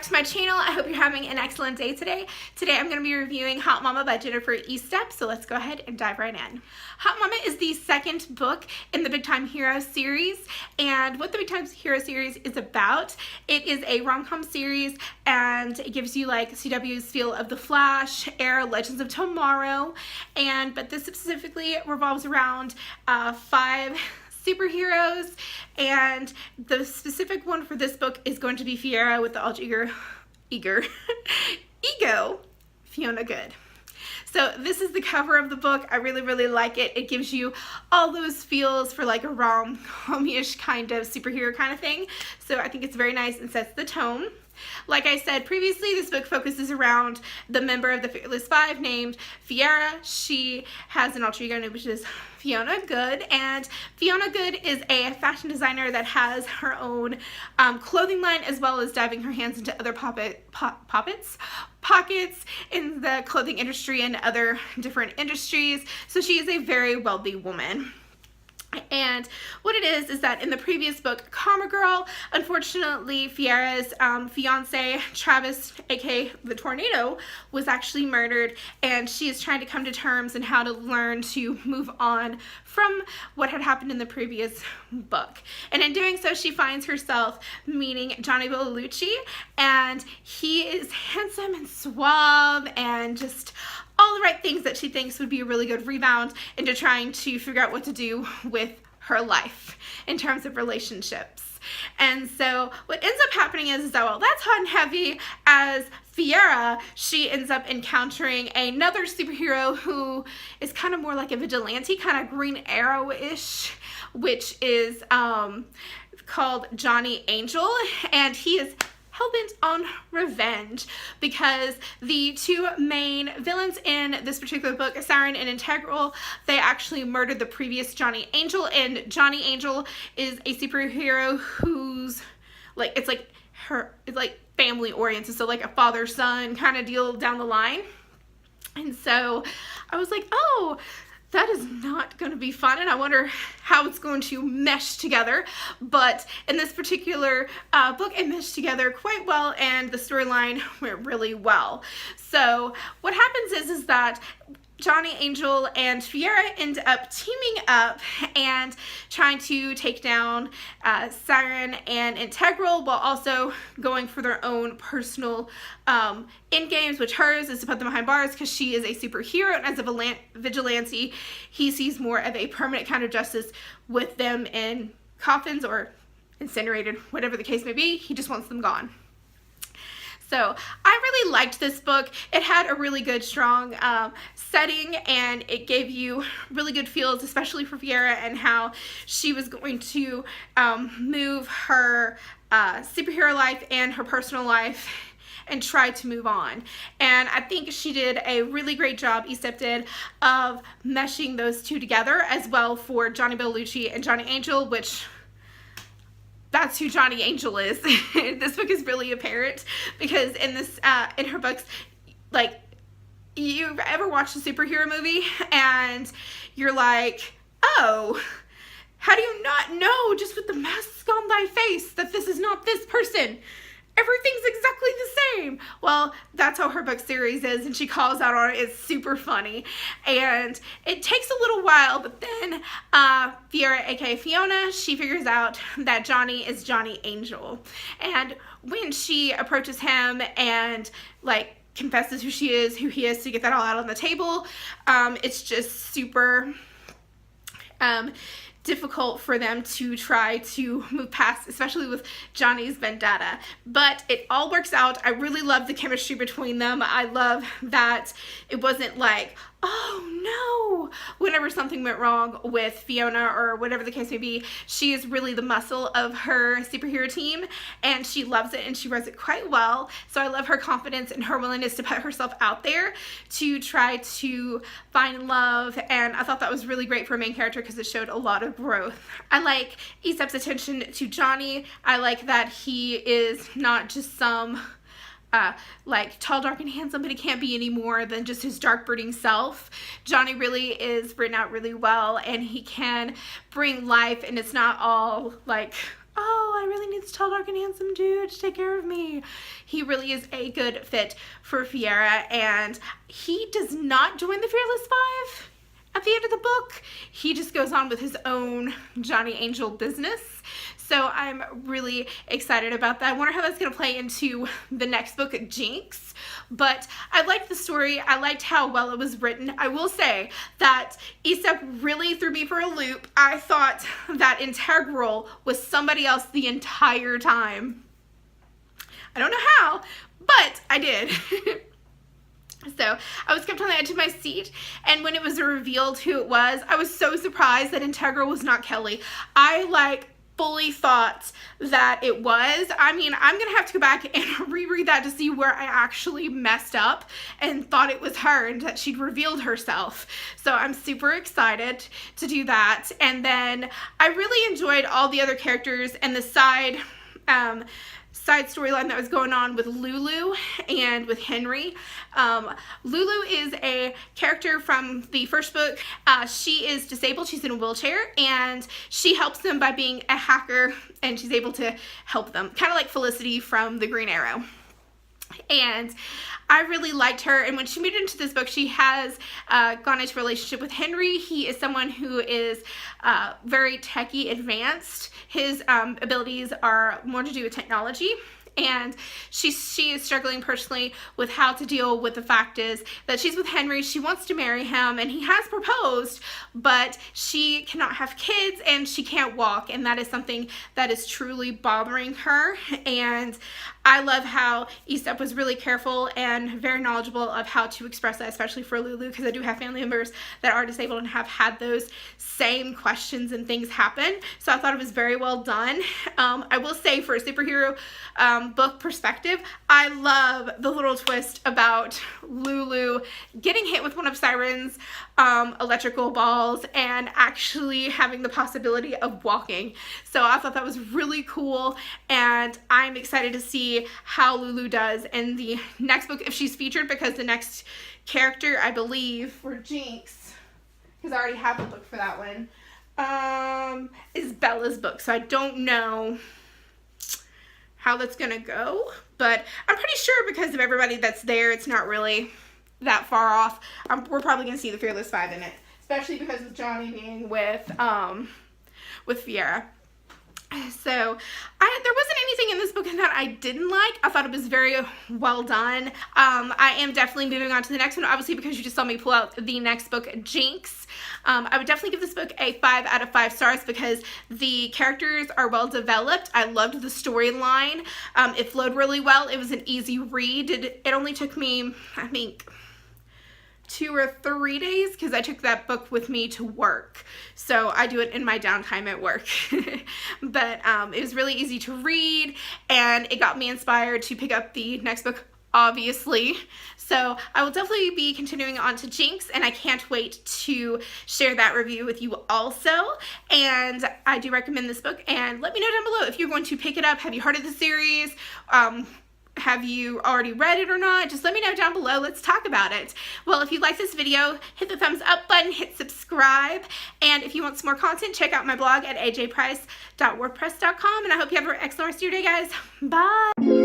to my channel. I hope you're having an excellent day today. Today I'm going to be reviewing Hot Mama by Jennifer Estep, so let's go ahead and dive right in. Hot Mama is the second book in the Big Time Hero series, and what the Big Time Hero series is about, it is a rom-com series, and it gives you like CW's feel of The Flash, Arrow, Legends of Tomorrow, but this specifically revolves around 5 superheroes, and the specific one for this book is going to be Fiera with the alter ego Fiona Good. So this is the cover of the book. I really like it. It gives you all those feels for like a rom-com-ish kind of superhero kind of thing. So I think it's very nice and sets the tone. Like I said previously, this book focuses around the member of the Fearless Five named Fiera. She has an alter ego name, which is Fiona Good, and Fiona Good is a fashion designer that has her own clothing line, as well as diving her hands into other pockets in the clothing industry and other different industries. So she is a very wealthy woman. And what it is that in the previous book, Karma Girl, unfortunately Fiera's fiance, Travis, aka the Tornado, was actually murdered, and she is trying to come to terms and how to learn to move on from what had happened in the previous book. And in doing so, she finds herself meeting Johnny Bellucci, and he is handsome and suave and just all the right things that she thinks would be a really good rebound into trying to figure out what to do with her life in terms of relationships. And so what ends up happening is that while that's hot and heavy, as Fiera, she ends up encountering another superhero who is kind of more like a vigilante, kind of Green Arrow-ish, which is called Johnny Angel, and he is hellbent on revenge because the two main villains in this particular book, Siren and Integral, they actually murdered the previous Johnny Angel, and Johnny Angel is a superhero who's like, it's like family oriented, so like a father-son kind of deal down the line. And so I was like, oh, that is not going to be fun, and I wonder how it's going to mesh together. But in this particular book, it meshed together quite well, and the storyline went really well. So what happens is that Johnny Angel and Fiera end up teaming up and trying to take down Siren and Integral, while also going for their own personal end games, which hers is to put them behind bars because she is a superhero, and as a vigilante, he sees more of a permanent kind of justice with them in coffins or incinerated, whatever the case may be. He just wants them gone. So I really liked this book. It had a really good, strong setting, and it gave you really good feels, especially for Fiera and how she was going to move her superhero life and her personal life and try to move on. And I think she did a really great job, Estep did, of meshing those two together, as well for Johnny Bellucci and Johnny Angel, which that's who Johnny Angel is. This book is really apparent because in this, in her books, like, you ever watched a superhero movie and you're like, oh, how do you not know just with the mask on thy face that this is not this person? Everything's exactly the same. Well, that's how her book series is, and she calls out on it. It's super funny, and it takes a little while, but then Fiera, aka Fiona, she figures out that Johnny is Johnny Angel, and when she approaches him and like confesses who she is, who he is, to get that all out on the table, it's just super difficult for them to try to move past, especially with Johnny's vendetta. But it all works out. I really love the chemistry between them. I love that it wasn't like, oh no, whenever something went wrong with Fiona or whatever the case may be. She is really the muscle of her superhero team, and she loves it, and she runs it quite well. So I love her confidence and her willingness to put herself out there to try to find love, and I thought that was really great for a main character because it showed a lot of growth. I like Estep's attention to Johnny. I like that he is not just some like tall, dark, and handsome, but he can't be any more than just his dark, brooding self. Johnny really is written out really well, and he can bring life, and it's not all like, oh, I really need this tall, dark, and handsome dude to take care of me. He really is a good fit for Fiera, and he does not join the Fearless Five at the end of the book. He just goes on with his own Johnny Angel business. So I'm really excited about that. I wonder how that's going to play into the next book, Jinx. But I liked the story. I liked how well it was written. I will say that Estep really threw me for a loop. I thought that Integral was somebody else the entire time. I don't know how, but I did. So I was kept on the edge of my seat, and when it was revealed who it was, I was so surprised that Integral was not Kelly. I fully thought that it was. I mean, I'm gonna have to go back and reread that to see where I actually messed up and thought it was her and that she'd revealed herself. So I'm super excited to do that. And then I really enjoyed all the other characters and the side storyline that was going on with Lulu and with Henry. Lulu is a character from the first book. She is disabled. She's in a wheelchair, and she helps them by being a hacker, and she's able to help them, kind of like Felicity from the Green Arrow. And I really liked her, and when she moved into this book, she has gone into a relationship with Henry. He is someone who is very techie advanced. His abilities are more to do with technology, and she is struggling personally with how to deal with the fact is that she's with Henry. She wants to marry him, and he has proposed, but she cannot have kids and she can't walk, and that is something that is truly bothering her. And I love how Estep was really careful and very knowledgeable of how to express that, especially for Lulu, because I do have family members that are disabled and have had those same questions and things happen. So I thought it was very well done. I will say, for a superhero book perspective, I love the little twist about Lulu getting hit with one of Siren's electrical balls and actually having the possibility of walking. So I thought that was really cool, and I'm excited to see how Lulu does in the next book, if she's featured, because the next character, I believe, for Jinx, because I already have a book for that one, is Bella's book. So I don't know how that's gonna go, but I'm pretty sure because of everybody that's there, it's not really that far off. We're probably gonna see the Fearless Five in it, especially because of Johnny being with Fiera. So there wasn't anything in this book that I didn't like. I thought it was very well done. I am definitely moving on to the next one, obviously, because you just saw me pull out the next book, Jinx. I would definitely give this book a 5 out of 5 stars because the characters are well developed. I loved the storyline. It flowed really well. It was an easy read. It only took me, I think, 2 or 3 days, because I took that book with me to work, so I do it in my downtime at work. But it was really easy to read, and it got me inspired to pick up the next book, obviously. So I will definitely be continuing on to Jinx, and I can't wait to share that review with you also. And I do recommend this book, and let me know down below if you're going to pick it up. Have you heard of the series? Have you already read it or not? Just let me know down below. Let's talk about it. Well, if you like this video, hit the thumbs up button, hit subscribe, and if you want some more content, check out my blog at ajprice.wordpress.com, and I hope you have an excellent rest of your day, guys. Bye!